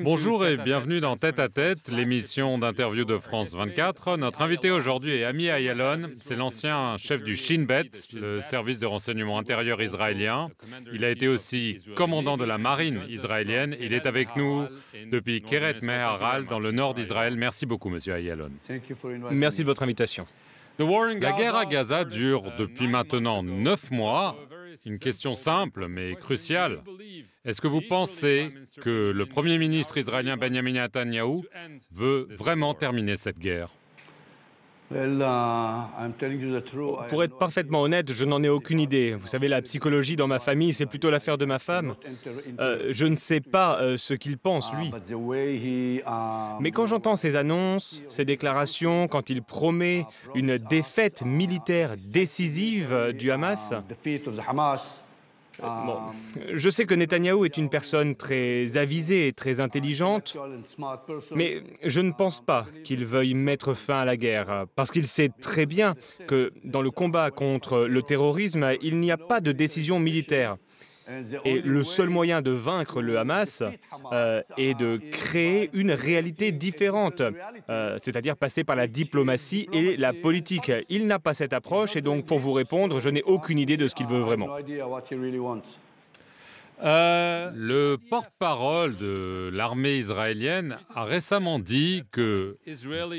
Bonjour et bienvenue dans Tête à Tête, l'émission d'interview de France 24. Notre invité aujourd'hui est Ami Ayalon, c'est l'ancien chef du Shin Bet, le service de renseignement intérieur israélien. Il a été aussi commandant de la marine israélienne. Il est avec nous depuis Keret Meharal, dans le nord d'Israël. Merci beaucoup, monsieur Ayalon. Merci de votre invitation. La guerre à Gaza dure depuis maintenant 9 mois. Une question simple mais cruciale. Est-ce que vous pensez que le Premier ministre israélien Benjamin Netanyahou veut vraiment terminer cette guerre? Pour être parfaitement honnête, je n'en ai aucune idée. Vous savez, la psychologie dans ma famille, c'est plutôt l'affaire de ma femme. Je ne sais pas ce qu'il pense, lui. Mais quand j'entends ses annonces, ses déclarations, quand il promet une défaite militaire décisive du Hamas, je sais que Netanyahou est une personne très avisée et très intelligente, mais je ne pense pas qu'il veuille mettre fin à la guerre, parce qu'il sait très bien que dans le combat contre le terrorisme, il n'y a pas de décision militaire. Et le seul moyen de vaincre le Hamas est de créer une réalité différente, c'est-à-dire passer par la diplomatie et la politique. Il n'a pas cette approche et donc, pour vous répondre, je n'ai aucune idée de ce qu'il veut vraiment. Le porte-parole de l'armée israélienne a récemment dit que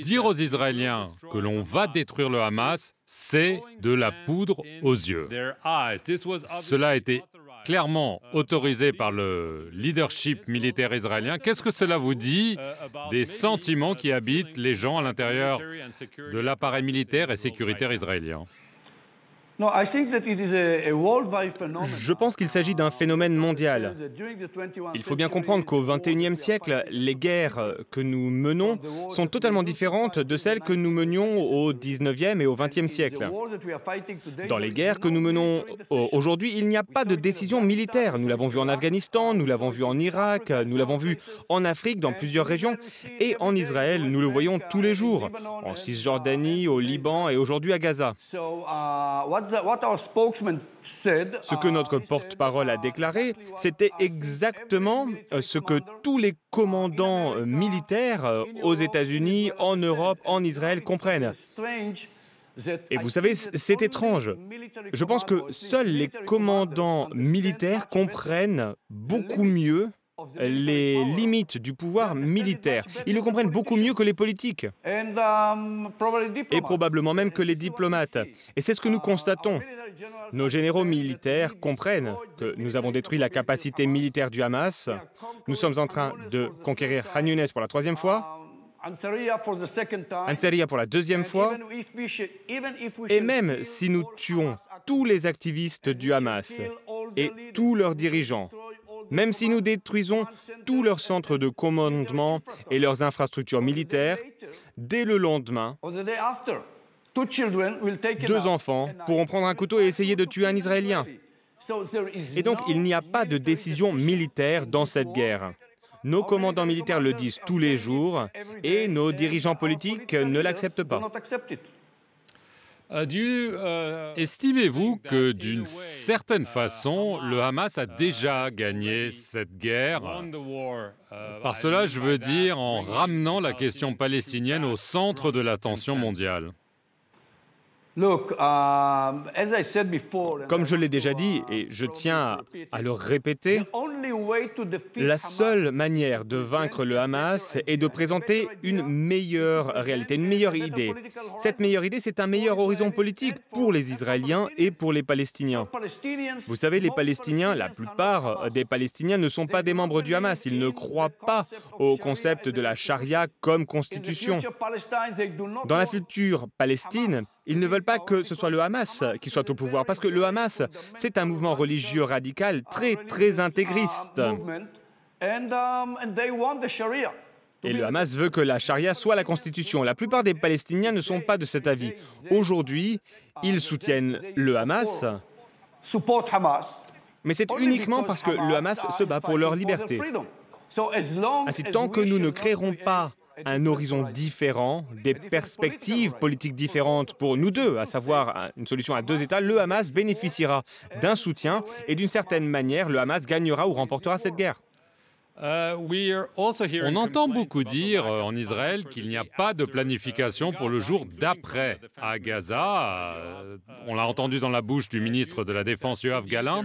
dire aux Israéliens que l'on va détruire le Hamas, c'est de la poudre aux yeux. Cela a été clairement autorisé par le leadership militaire israélien. Qu'est-ce que cela vous dit des sentiments qui habitent les gens à l'intérieur de l'appareil militaire et sécuritaire israélien? Je pense qu'il s'agit d'un phénomène mondial. Il faut bien comprendre qu'au XXIe siècle, les guerres que nous menons sont totalement différentes de celles que nous menions au XIXe et au XXe siècle. Dans les guerres que nous menons aujourd'hui, il n'y a pas de décision militaire. Nous l'avons vu en Afghanistan, nous l'avons vu en Irak, nous l'avons vu en Afrique, dans plusieurs régions, et en Israël, nous le voyons tous les jours, en Cisjordanie, au Liban et aujourd'hui à Gaza. Ce que notre porte-parole a déclaré, c'était exactement ce que tous les commandants militaires aux États-Unis, en Europe, en Israël comprennent. Et vous savez, c'est étrange. Je pense que seuls les commandants militaires comprennent beaucoup mieux les limites du pouvoir militaire. Ils le comprennent beaucoup mieux que les politiques. Et probablement même que les diplomates. Et c'est ce que nous constatons. Nos généraux militaires comprennent que nous avons détruit la capacité militaire du Hamas. Nous sommes en train de conquérir Khan Younes pour la 3e fois, Ansariya pour la 2e fois, et même si nous tuons tous les activistes du Hamas et tous leurs dirigeants, même si nous détruisons tous leurs centres de commandement et leurs infrastructures militaires, dès le lendemain, 2 enfants pourront prendre un couteau et essayer de tuer un Israélien. Et donc, il n'y a pas de décision militaire dans cette guerre. Nos commandants militaires le disent tous les jours et nos dirigeants politiques ne l'acceptent pas. Estimez-vous que, d'une certaine façon, le Hamas a déjà gagné cette guerre? Par cela, je veux dire en ramenant la question palestinienne au centre de l'attention mondiale. Comme je l'ai déjà dit, et je tiens à le répéter, la seule manière de vaincre le Hamas est de présenter une meilleure réalité, une meilleure idée. Cette meilleure idée, c'est un meilleur horizon politique pour les Israéliens et pour les Palestiniens. Vous savez, les Palestiniens, la plupart des Palestiniens ne sont pas des membres du Hamas. Ils ne croient pas au concept de la charia comme constitution. Dans la future Palestine, ils ne veulent pas que ce soit le Hamas qui soit au pouvoir, parce que le Hamas, c'est un mouvement religieux radical très, très intégriste. Et le Hamas veut que la charia soit la constitution. La plupart des Palestiniens ne sont pas de cet avis. Aujourd'hui, ils soutiennent le Hamas, mais c'est uniquement parce que le Hamas se bat pour leur liberté. Ainsi, tant que nous ne créerons pas un horizon différent, des perspectives politiques différentes pour nous deux, à savoir une solution à 2 États, le Hamas bénéficiera d'un soutien et d'une certaine manière, le Hamas gagnera ou remportera cette guerre. On entend beaucoup dire en Israël qu'il n'y a pas de planification pour le jour d'après. À Gaza, on l'a entendu dans la bouche du ministre de la Défense Yoav Gallant.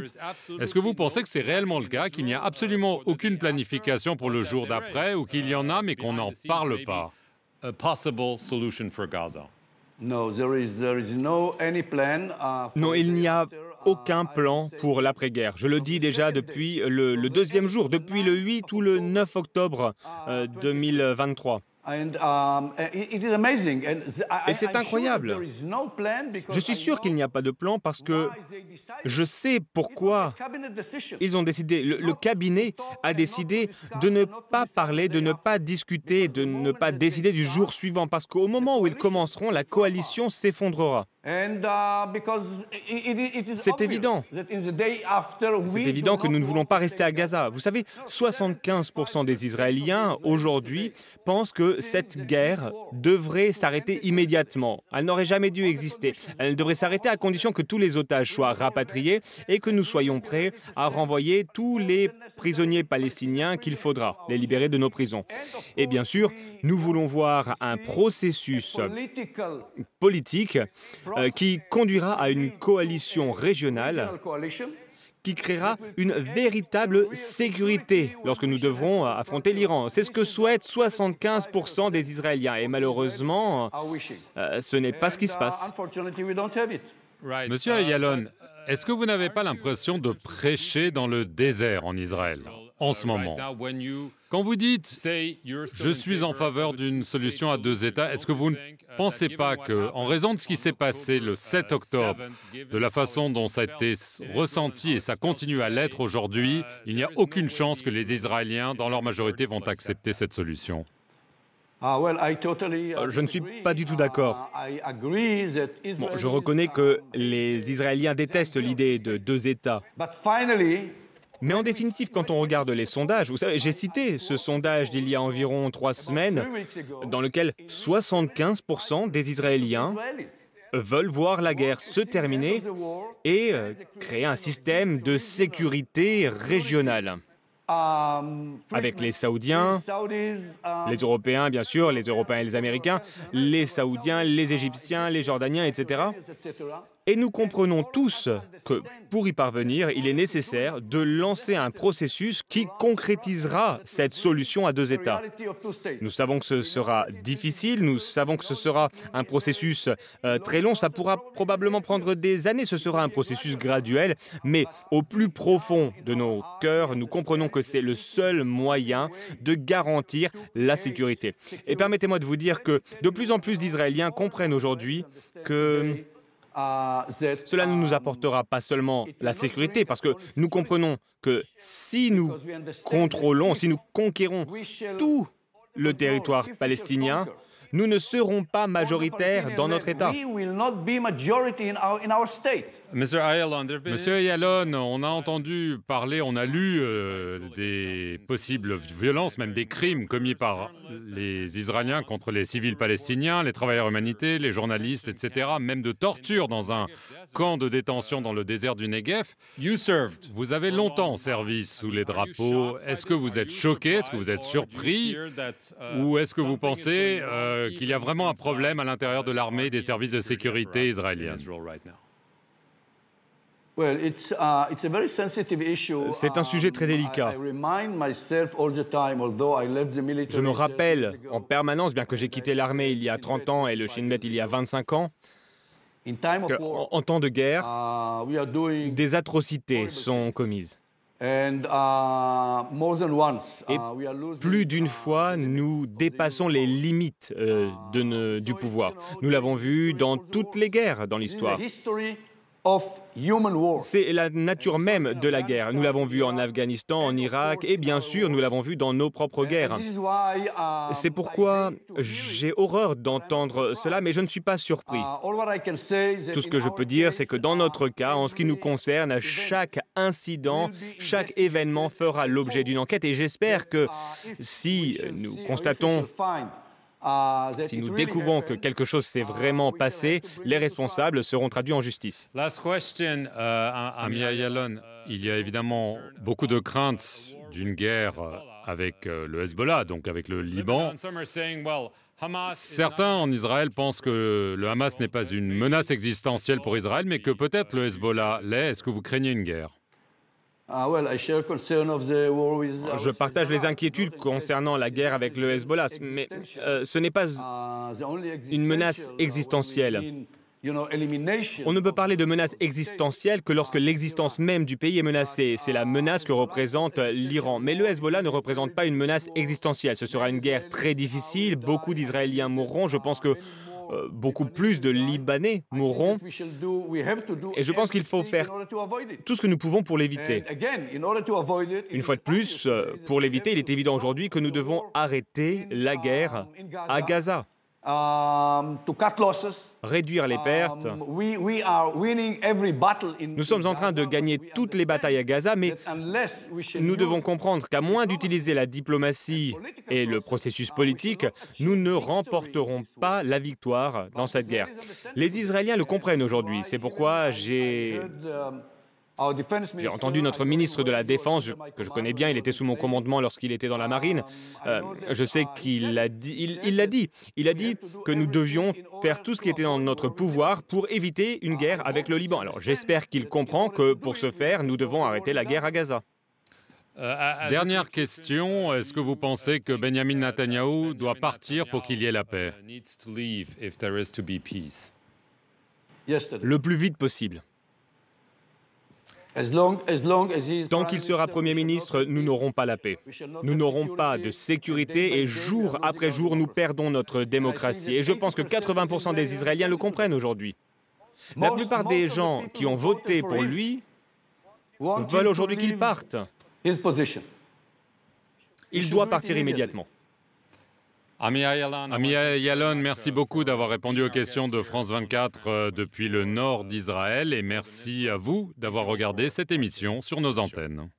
Est-ce que vous pensez que c'est réellement le cas, qu'il n'y a absolument aucune planification pour le jour d'après, ou qu'il y en a mais qu'on n'en parle pas? Non, il n'y a aucun plan pour l'après-guerre. Je le dis déjà depuis le deuxième jour, depuis le 8 ou le 9 octobre 2023. Et c'est incroyable. Je suis sûr qu'il n'y a pas de plan parce que je sais pourquoi ils ont décidé. Le cabinet a décidé de ne pas parler, de ne pas discuter, de ne pas décider du jour suivant parce qu'au moment où ils commenceront, la coalition s'effondrera. C'est évident. C'est évident que nous ne voulons pas rester à Gaza. Vous savez, 75% des Israéliens aujourd'hui pensent que cette guerre devrait s'arrêter immédiatement. Elle n'aurait jamais dû exister. Elle devrait s'arrêter à condition que tous les otages soient rapatriés et que nous soyons prêts à renvoyer tous les prisonniers palestiniens qu'il faudra, les libérer de nos prisons. Et bien sûr, nous voulons voir un processus politique qui conduira à une coalition régionale qui créera une véritable sécurité lorsque nous devrons affronter l'Iran. C'est ce que souhaitent 75% des Israéliens. Et malheureusement, ce n'est pas ce qui se passe. Monsieur Ayalon, est-ce que vous n'avez pas l'impression de prêcher dans le désert en Israël en ce moment? Quand vous dites « je suis en faveur d'une solution à deux États », est-ce que vous ne pensez pas qu'en raison de ce qui s'est passé le 7 octobre, de la façon dont ça a été ressenti et ça continue à l'être aujourd'hui, il n'y a aucune chance que les Israéliens, dans leur majorité, vont accepter cette solution? Je ne suis pas du tout d'accord. Bon, je reconnais que les Israéliens détestent l'idée de deux États. Mais en définitive, quand on regarde les sondages, vous savez, j'ai cité ce sondage d'il y a environ 3 semaines, dans lequel 75% des Israéliens veulent voir la guerre se terminer et créer un système de sécurité régionale. Avec les Saoudiens, les Européens, bien sûr, les Européens et les Américains, les Saoudiens, les Égyptiens, les Jordaniens, etc. Et nous comprenons tous que pour y parvenir, il est nécessaire de lancer un processus qui concrétisera cette solution à deux États. Nous savons que ce sera difficile, nous savons que ce sera un processus très long, ça pourra probablement prendre des années, ce sera un processus graduel, mais au plus profond de nos cœurs, nous comprenons que c'est le seul moyen de garantir la sécurité. Et permettez-moi de vous dire que de plus en plus d'Israéliens comprennent aujourd'hui que cela ne nous apportera pas seulement la sécurité, parce que nous comprenons que si nous contrôlons, si nous conquérons tout le territoire palestinien, nous ne serons pas majoritaires dans notre État. Monsieur Ayalon, on a entendu parler, on a lu des possibles violences, même des crimes commis par les Israéliens contre les civils palestiniens, les travailleurs humanités, les journalistes, etc., même de torture dans un camp de détention dans le désert du Negev. Vous avez longtemps servi sous les drapeaux. Est-ce que vous êtes choqué? Est-ce que vous êtes surpris? Ou est-ce que vous pensez qu'il y a vraiment un problème à l'intérieur de l'armée et des services de sécurité israéliens? C'est un sujet très délicat. Je me rappelle en permanence, bien que j'ai quitté l'armée il y a 30 ans et le Shin Bet il y a 25 ans, qu'en temps de guerre, des atrocités sont commises. Et plus d'une fois, nous dépassons les limites du pouvoir. Nous l'avons vu dans toutes les guerres dans l'histoire. C'est la nature même de la guerre. Nous l'avons vu en Afghanistan, en Irak, et bien sûr, nous l'avons vu dans nos propres guerres. C'est pourquoi j'ai horreur d'entendre cela, mais je ne suis pas surpris. Tout ce que je peux dire, c'est que dans notre cas, en ce qui nous concerne, chaque incident, chaque événement fera l'objet d'une enquête, et j'espère que si nous constatons... Si nous découvrons que quelque chose s'est vraiment passé, les responsables seront traduits en justice. Ami Ayalon, il y a évidemment beaucoup de craintes d'une guerre avec le Hezbollah, donc avec le Liban. Certains en Israël pensent que le Hamas n'est pas une menace existentielle pour Israël, mais que peut-être le Hezbollah l'est. Est-ce que vous craignez une guerre? Je partage les inquiétudes concernant la guerre avec le Hezbollah, mais ce n'est pas une menace existentielle. On ne peut parler de menace existentielle que lorsque l'existence même du pays est menacée. C'est la menace que représente l'Iran. Mais le Hezbollah ne représente pas une menace existentielle. Ce sera une guerre très difficile, beaucoup d'Israéliens mourront. Je pense que beaucoup plus de Libanais mourront. Et je pense qu'il faut faire tout ce que nous pouvons pour l'éviter. Une fois de plus, pour l'éviter, il est évident aujourd'hui que nous devons arrêter la guerre à Gaza. Réduire les pertes. Nous sommes en train de gagner toutes les batailles à Gaza, mais nous devons comprendre qu'à moins d'utiliser la diplomatie et le processus politique, nous ne remporterons pas la victoire dans cette guerre. Les Israéliens le comprennent aujourd'hui. C'est pourquoi j'ai entendu notre ministre de la Défense, que je connais bien, il était sous mon commandement lorsqu'il était dans la marine. Je sais qu'il l'a dit, il l'a dit. Il a dit que nous devions faire tout ce qui était dans notre pouvoir pour éviter une guerre avec le Liban. Alors j'espère qu'il comprend que pour ce faire, nous devons arrêter la guerre à Gaza. Dernière question, est-ce que vous pensez que Benjamin Netanyahou doit partir pour qu'il y ait la paix? Le plus vite possible. Tant qu'il sera Premier ministre, nous n'aurons pas la paix. Nous n'aurons pas de sécurité et jour après jour, nous perdons notre démocratie. Et je pense que 80% des Israéliens le comprennent aujourd'hui. La plupart des gens qui ont voté pour lui veulent aujourd'hui qu'il parte. Il doit partir immédiatement. Amiah Ayalon, merci beaucoup d'avoir répondu aux questions de France 24 depuis le nord d'Israël et merci à vous d'avoir regardé cette émission sur nos antennes.